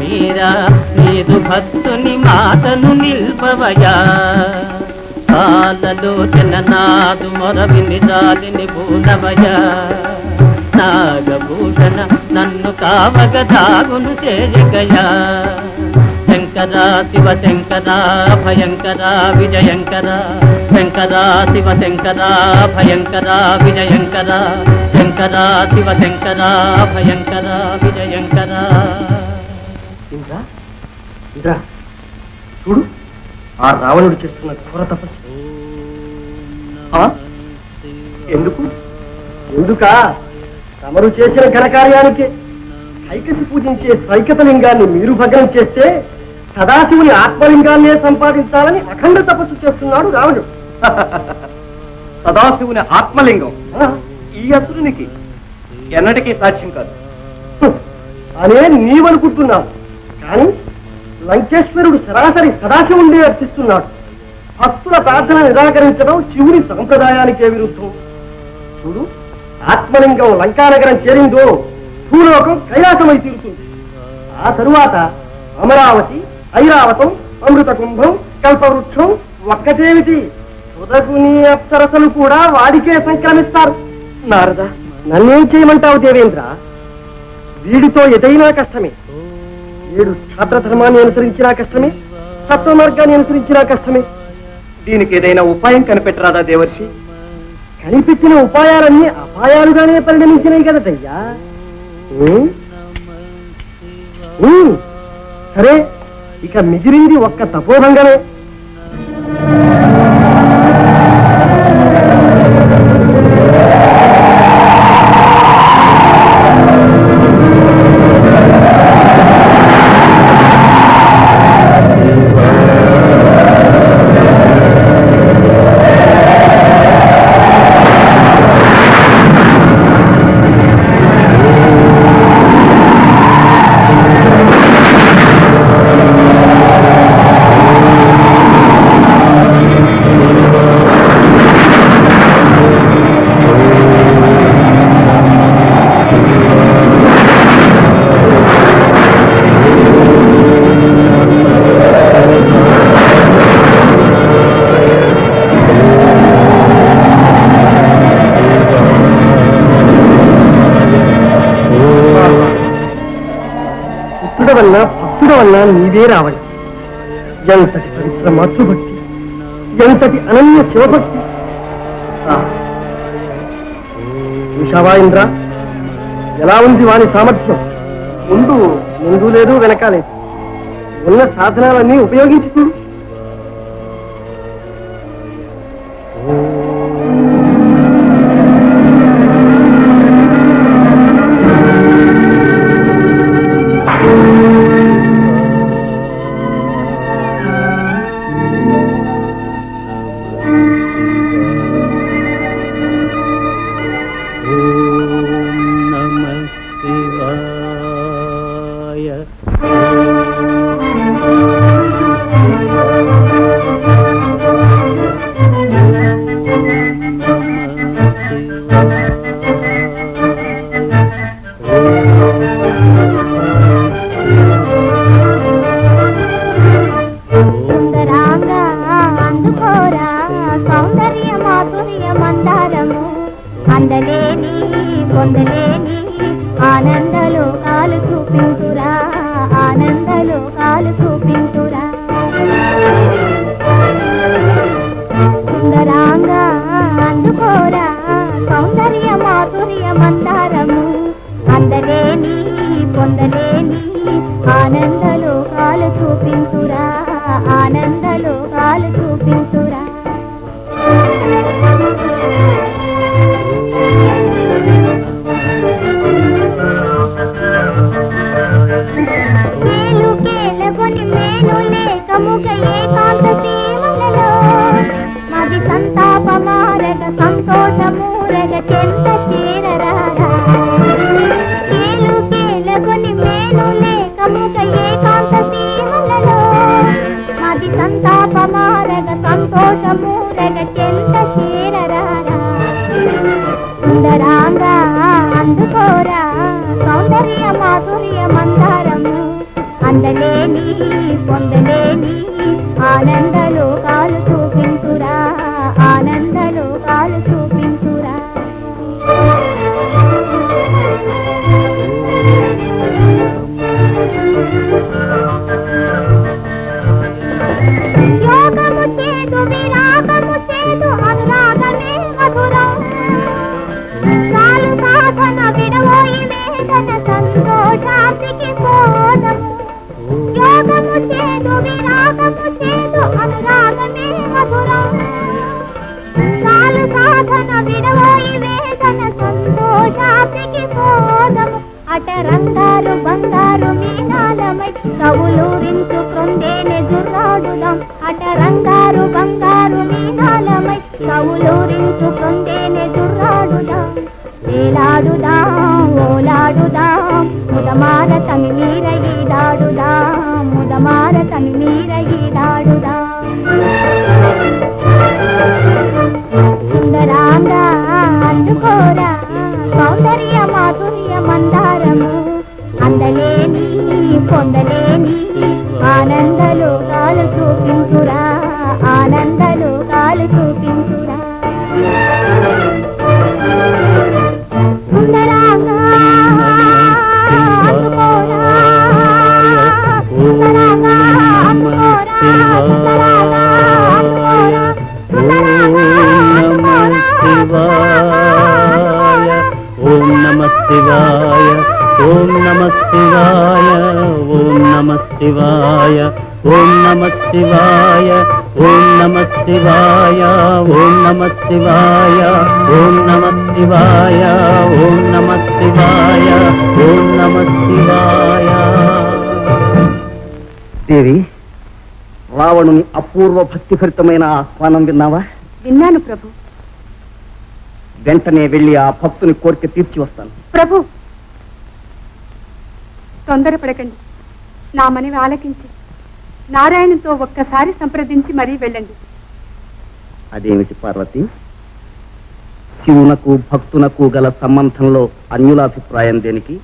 మీరా నీదు భక్తుని మాటను నిల్పవయా కాలలోచన నాదు మొరవిని జాలిని పూనవయా నాగభూషణ నన్ను కావగ దాగును చేరికయా శంకరా శివ శంకరా భయంకరా విజయంకరా శంకరా శివ శంకరా భయంకరా విజయంకరా శంకరా శివ శంకరా భయంకరా విజయంకరా. ఇంద్రా ఇంద్రా చూడు ఆ రావణుడు చేస్తున్న ఘోర తపస్సు. ఎందుకు ఎందుకా తమరు చేసిన ఘనకార్యానికి ఐకసి పూజించే సైకత లింగాన్ని మీరు భగ్నం చేస్తే సదాశివుని ఆత్మలింగాన్నే సంపాదించాలని అఖండ తపస్సు చేస్తున్నాడు రావణుడు. సదాశివుని ఆత్మలింగం ఈ అసురునికి ఎన్నటికీ సాక్ష్యం కాదు అనే నీవనుకుంటున్నావు. కానీ లంకేశ్వరుడు సరాసరి సదాశివుణ్ణి అర్చిస్తున్నాడు. భక్తుల ప్రార్థన నిరాకరించడం శివుని సంప్రదాయానికే విరుద్ధం. చూడు ఆత్మలింగం లంకానగరం చేరిందో భూలోకం కైలాసమై తీరుతుంది. ఆ తరువాత అమరావతి ఐరావతం అమృత కుంభం కల్పవృక్షం ఒక్కటేమిటి సుధకుని అప్సరసలు కూడా వాడికే సంక్రమిస్తారు. నారద నన్నేం చేయమంటావు దేవేంద్ర? వీడితో ఎదైనా కష్టమే. 7 క్షాత్రధర్మాన్ని అనుసరించినా కష్టమే, సత్వ మార్గాన్ని అనుసరించినా కష్టమే. దీనికి ఏదైనా ఉపాయం కనిపెట్టరాదా దేవర్షి? కనిపెట్టిన ఉపాయాలన్నీ అపాయాలుగానే పరిణమించినాయి కదయ్యా. సరే ఇక మిగిలింది ఒక్క తపోభంగమే. భక్తుడవన్నా నీవే రావణి. ఎంతటి పవిత్ర మాతృభక్తి, ఎంతటి అనన్య శివభక్తి. చూశావా ఇంద్ర, ఎలా ఉంది వాని సామర్థ్యం? ముందు లేదు వెనక లేదు. ఉన్న సాధనాలన్నీ ఉపయోగించి చూడు. కేలు కేలగొని మేను లేకముగ ఏకాంత సీమలలో అందలేని పొందలేని ఆనందలో కాలు చూపించురా ఆనందలో కాలు చూపించురా యోగము చేదు విరాగము చేదు అనురాగమే మధురం చాలు సాధన విడవోయి వేదన సంతోషానికి పోదము యోగము చేదు విరాగము చేదు అనురాగమే మధురం చాలు సాధన విడవోయి వేదన సంతోషానికి పోదము అట రంగారు బంగారు మీనాలమై కవులూరించు క్రొందేనే జుర్రాడుదాం అట రంగారు బంగారు మీనాలమై కవులూరించు క్రొందేనే జుర్రాడుదాం వేలాడుదాం ఓలాడుదాం ముదమార తమి మీర ఈదాడుదాం ముదమార తమి మీర ఈదాడుదాం సుందరాంగా అందుకోరా సౌందర్య మాధుర్య మందారము అందలేని పొందలేని ఆనందలో కాలు చూపించురా ఆనందలో కాలు చూపించురా సుందరాంగా అందుకోరా సుందరాంగా అందుకోరా సుందరాంగా ఓం నమః శివాయ ఓం నమః శివాయ ఓం నమః శివాయ ఓం నమః శివాయ ఓం నమః శివాయ ఓం నమః శివాయ ఓం నమః శివాయ ఓం నమః శివాయ ఓం నమః శివాయ. దేవి, రావణుని అపూర్వ భక్తిభరితమైన ఆహ్వానం విన్నావా? విన్నాను ప్రభు. వెంటనే వెళ్ళి ఆ భక్తుని కోరిక తీర్చి వస్తాను. ప్రభు, తొందరపడకండి. నా మనవి ఆలకించి నారాయణతో ఒక్కసారి సంప్రదించి మరీ వెళ్ళండి. అదేమిటి పార్వతి, శివునకు భక్తునకు గల సంబంధంలో అన్యులాభిప్రాయం దేనికి?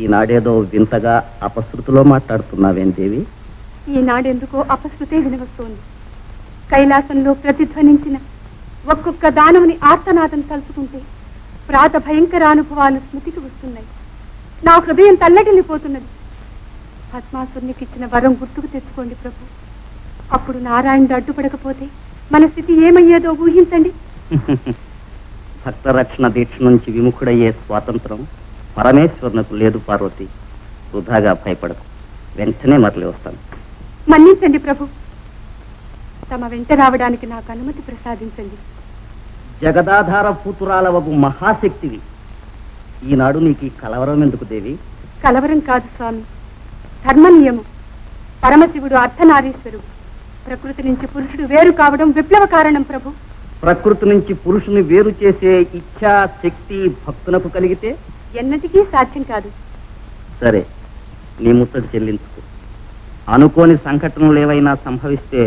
ఈనాడేదో వింతగా అపశృతిలో మాట్లాడుతున్నావేం దేవి? ఈనాడెందుకో అపశృతే వినవస్తోంది. కైలాసంలో ప్రతిధ్వనించిన ఒక్కొక్క దానవుని ఆర్తనాదం తలుచుకుంటే ప్రాత భయంకరానుభవాలు స్మృతికి వస్తున్నాయి. నా హృదయం తల్లడిల్లిపోతున్నది. పద్మాసురునికి ఇచ్చిన వరం గుర్తుకు తెచ్చుకోండి ప్రభు. అప్పుడు నారాయణుడు అడ్డుపడకపోతే మన స్థితి ఏమయ్యేదో ఊహించండి. భక్తరక్షణ దీక్ష నుంచి విముఖుడయ్యే స్వాతంత్రం పరమేశ్వరునకు లేదు పార్వతి. వృధాగా భయపడకు, వెంటనే మరలి వస్తాను. మన్నించండి ప్రభు. తమ వెంట రావడానికి నాకు అనుమతి ప్రసాదించండి. జగదాధార పూతురాలవగు మహాశక్తివి, ఈనాడు నీకు ఈ కలవరం ఎందుకు దేవి? కలవరం కాదు స్వామి, ధర్మ నియమం. పరమశివుడు అర్ధనారీశ్వరుడు. ప్రకృతి నుంచి పురుషుడు వేరు కావడం విప్లవ కారణం ప్రభు. ప్రకృతి నుంచి పురుషుని వేరు చేసే ఇచ్ఛా శక్తి భక్తునకు కలిగితే ఎన్నటికీ సాధ్యం కాదు. సరే, నీ ముత్తడి చెల్లించుకో. అనుకోని సంఘటనలు ఏవైనా సంభవిస్తే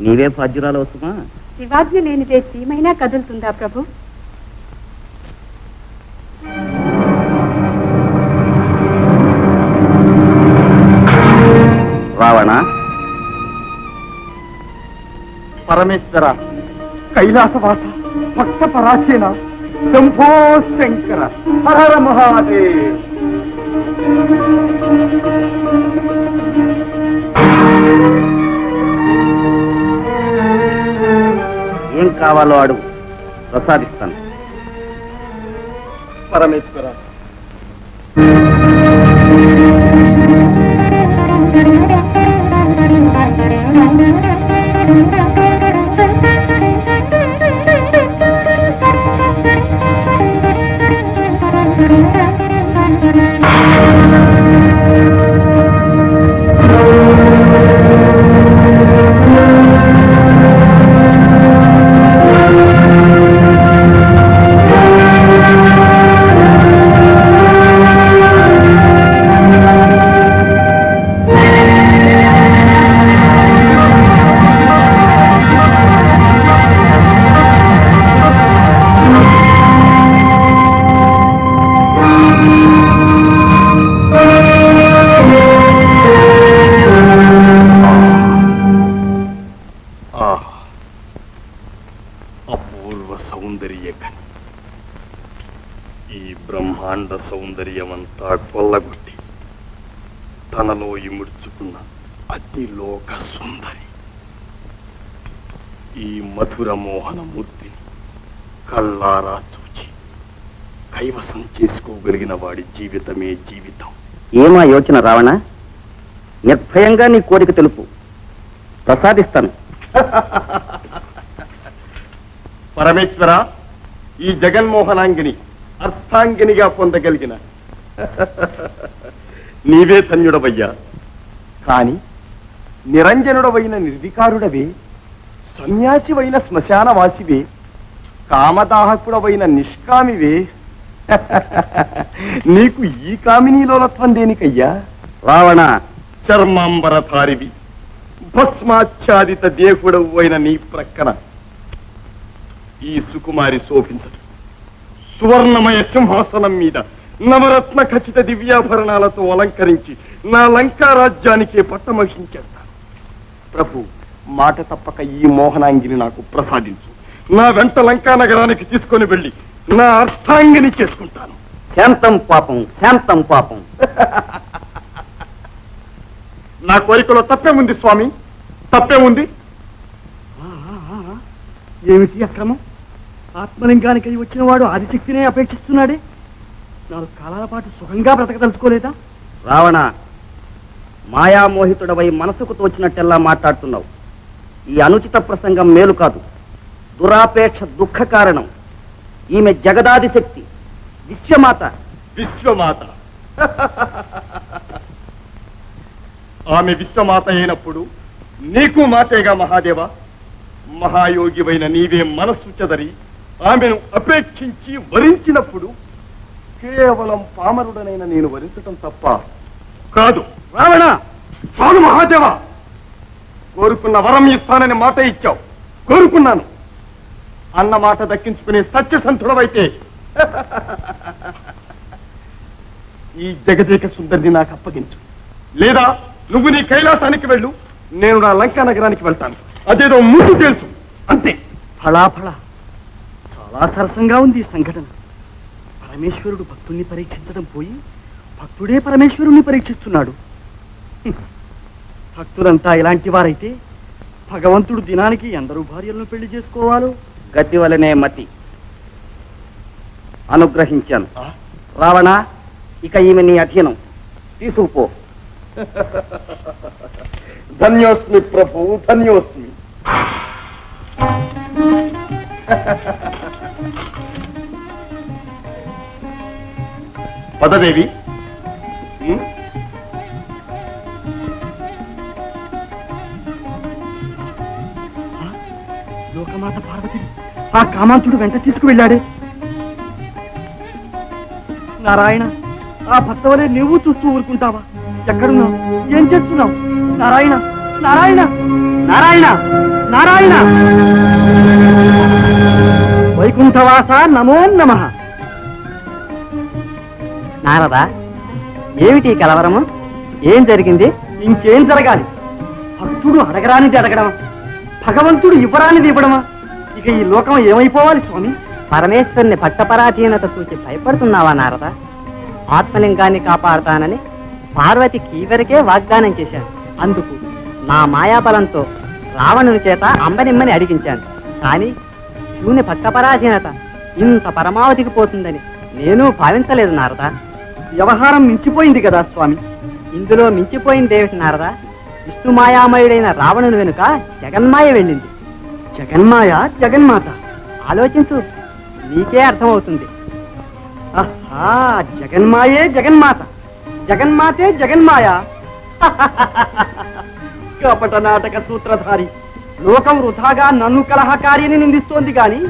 నీవే బాధ్యురాలవుతుమా? శివాజ్ఞ లేనిదే చీమైనా కదులుతుందా ప్రభు? రావణ, పరమేశ్వర, కైలాసవాస, భక్త పరాచీన, శంభో శంకర, హర హర మహాదేవ్. ఏం కావాలో అడుగు, ప్రసాదిస్తాను. పరమేశ్వర, అంతా కొల్లగొట్టి తనలో ఇముడ్చుకున్న అతి లోక సుందరి ఈ మధుర మోహన మూర్తిని కళ్ళారా చూచి కైవసం చేసుకోగలిగిన వాడి జీవితమే జీవితం. ఏమా యోచన రావణ? నిర్భయంగా నీ కోరిక తెలుపు, ప్రసాదిస్తాను. పరమేశ్వర, ఈ జగన్మోహనాంగిని అర్థాంగినిగా పొందగలిగిన నీవే ధన్యుడవయ్యా. కాని నిరంజనుడవైన నిర్వికారుడవే, సన్యాసివైన శ్మశానవాసివే, కామదాహకుడవైన నిష్కామివే, నీకు ఈ కామినీలోలత్వం దేనికయ్యా? రావణ, చర్మాంబరధారివి, భస్మాచ్ఛాదిత దేహుడవు అయిన నీ ప్రక్కన ఈ సుకుమారి శోభించదు. సువర్ణమయ సింహాసనం మీద నవరత్న ఖచ్చిత దివ్యాభరణాలతో అలంకరించి నా లంకా రాజ్యానికే పట్టమహించేస్తాను. ప్రభు, మాట తప్పక ఈ మోహనాంగిని నాకు ప్రసాదించు. నా వెంట లంకా నగరానికి తీసుకొని వెళ్ళి నా అర్థాంగిని చేసుకుంటాను. శాంతం పాపం, శాంతం పాపం. నా కోరికలో తప్పే ఉంది స్వామి, తప్పే ఉంది. ఏమిటి అక్రమం? ఆత్మలింగానికి వచ్చిన వాడు ఆదిశక్తినే అపేక్షిస్తున్నాడే. 4 కాలాల పాటు సుఖంగా బ్రతకదలుచుకోలేదా? రావణ, మాయామోహితుడవై మనసుకు తోచినట్టెల్లా మాట్లాడుతున్నావు. ఈ అనుచిత ప్రసంగం మేలు కాదు, దురాపేక్ష దుఃఖ కారణం. ఈమె జగదాది శక్తి, విశ్వమాత. విశ్వమాత ఆమె విశ్వమాత అయినప్పుడు నీకు మాతేగా మహాదేవ. మహాయోగివైన నీవే మనస్సు చెదరి ఆమెను అపేక్షించి వరించినప్పుడు కేవలం పామరుడనైన నేను వరించటం తప్ప కాదు. రావణ, చాలు మహాదేవ. కోరుకున్న వరం ఇస్తానని మాట ఇచ్చావు, కోరుకున్నాను. అన్న మాట దక్కించుకునే సత్యసంతుడవైతే ఈ జగదేక సుందరిని నాకు అప్పగించు. లేదా నువ్వు నీ కైలాసానికి వెళ్ళు, నేను నా లంకా నగరానికి వెళ్తాను. అదేదో ముందు తెలుసు, అంతే. ఫళాఫళ, చాలా సరసంగా ఉంది ఈ సంఘటన. పరమేశ్వరుడు భక్తుణ్ణి పరీక్షించడం పోయి భక్తుడే పరమేశ్వరుణ్ణి పరీక్షిస్తున్నాడు. భక్తులంతా ఇలాంటి వారైతే భగవంతుడు దినానికి ఎందరూ భార్యలను పెళ్లి చేసుకోవాలో. గతి వలనే మతి. అనుగ్రహించాను. రావణ, ఇక ఈమె నీ అధీనం, తీసుకుపో. ధన్యోస్మి ప్రభు, ధన్యోస్మి. పదదేవి, లోకమాత పార్వతిని ఆ కామాంతుడు వెంట తీసుకువెళ్ళాడే. నారాయణ, ఆ భక్త వలె నువ్వు చూస్తూ ఊరుకుంటావా? ఎక్కడున్నావు? ఏం చేస్తున్నావు? నారాయణ, నారాయణ, నారాయణ, నారాయణ. వైకుంఠవాస, నమో నమః. నారదా, ఏమిటి కలవరము? ఏం జరిగింది? ఇంకేం జరగాలి? భక్తుడు అడగరానిది అడగడమా? భగవంతుడు ఇవ్వరానిది ఇవ్వడమా? ఇక ఈ లోకం ఏమైపోవాలి స్వామి? పరమేశ్వరుని భక్తపరాధీనత చూసి భయపడుతున్నావా నారద? ఆత్మలింగాన్ని కాపాడుతానని పార్వతికి ఇవరికే వాగ్దానం చేశాను. అందుకు నా మాయాబలంతో రావణుని చేత అంబనిమ్మని అడిగించాను. కానీ శివుని భక్తపరాధీనత ఇంత పరమావధికి పోతుందని నేను భావించలేదు నారద. వ్యవహారం మించిపోయింది కదా స్వామి. ఇందులో మించిపోయిందేమిటి నారద? విష్ణుమాయామయుడైన రావణుని వెనుక జగన్మాయ వెళ్ళింది. జగన్మాయ, జగన్మాత. ఆలోచించు, నీకే అర్థమవుతుంది. ఆహా, జగన్మాయే జగన్మాత, జగన్మాతే జగన్మాయ. కపట నాటక సూత్రధారి. లోకం వృథాగా నన్ను కలహకార్యని నిందిస్తోంది గాని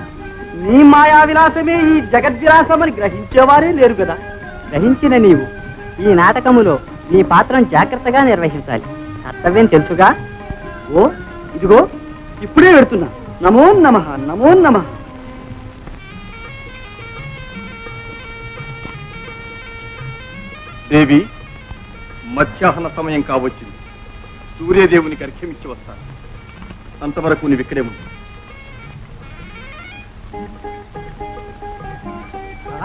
నీ మాయా విలాసమే ఈ జగద్విలాసమని గ్రహించేవారే లేరు కదా. గ్రహించిన నీవు ఈ నాటకములో నీ పాత్రను జాగ్రత్తగా నిర్వహించాలి. కర్తవ్యం తెలుసుగా? ఓ, ఇదిగో ఇప్పుడే పెడుతున్నా. నమో నమః, నమో నమః. దేవి, మధ్యాహ్న సమయం కావచ్చింది. సూర్యదేవునికి అర్ఘ్యమిచ్చి వస్తాను. అంతవరకు నీవు ఇక్కడే ఉంది.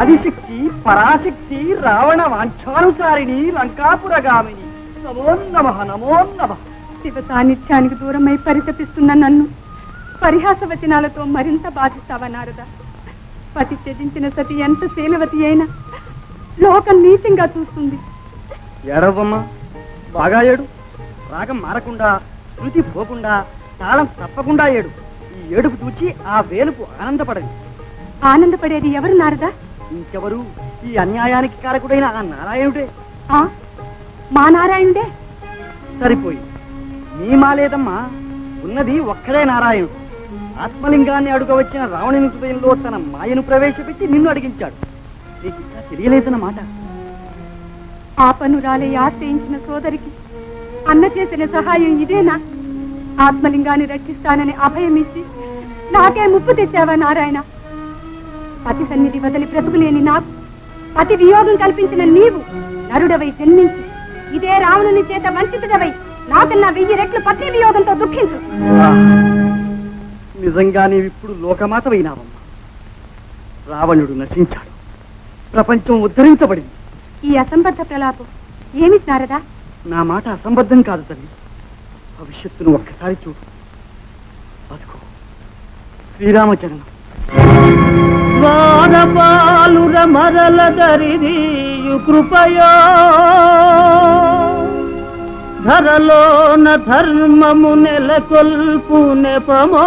ఆదిశక్తి పరాశక్తి రావణ వాంఛానుసారిణి లంకాపురగామిని నమో నమః నమో నమః. శివ సాన్నిధ్యానికి దూరమై పరితపిస్తున్న నన్ను పరిహాస వచనాలతో మరింత బాధిస్తావా నారద? పతి త్యజించిన సతి ఎంత శీలవతి అయినా లోకం నీచంగా చూస్తుంది. ఏడవమ్మా, బాగా ఏడు. రాగం మారకుండా, శృతి పోకుండా, తాళం తప్పకుండా ఏడు. ఈ ఏడుపు చూచి ఆ వేలుపు ఆనందపడదు. ఆనందపడేది ఎవరు నారదా? ఇంకెవరు? ఈ అన్యాయానికి కారకుడైన ఆ నారాయణుడే. ఆ, మా నారాయణుడే. సరిపోయి నీ మాలేదమ్మా, ఉన్నది ఒక్కడే నారాయణుడు. ఆత్మలింగాన్ని అడుగవచ్చిన రావణుని హృదయంలో తన మాయను ప్రవేశపెట్టి నిన్ను అడిగించాడు. నీకు ఇంకా తెలియలేదన్నమాట. ఆపనురాలే ఆశ్రయించిన సోదరికి అన్న చేసిన సహాయం ఇదేనా? ఆత్మలింగాన్ని రక్షిస్తానని అభయమిచ్చి నాకే ముప్పు తెచ్చావా నారాయణ? పతి సన్నిధి వదిలి బ్రతుకులేని నాకు పతి వియోగం కల్పించిన నీవు నరుడవై జన్మించి ఇదే రావణుని చేత వంచితుడవై నాకన్నా 1000 రెట్లు పతి వియోగంతో దుఃఖించు. నిజంగా నీవిప్పుడు లోకమాతవైనావమ్మా. రావణుడు నశించాడు, ప్రపంచం ఉద్ధరించబడింది. ఈ అసంబద్ధ ప్రలాపం ఏమిటి నారదా? నా మాట అసంబద్ధం కాదు తల్లి. భవిష్యత్తును ఒక్కసారి చూడు. అదిగో శ్రీరామచరణం. ద్వారపాలుర మరల దరిదీయు కృపయో ధరలోన ధర్మము నెలకొల్పు నెపమో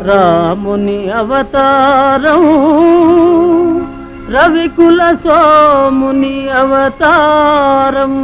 రాముని అవతారం రవికుల సోముని అవతారం.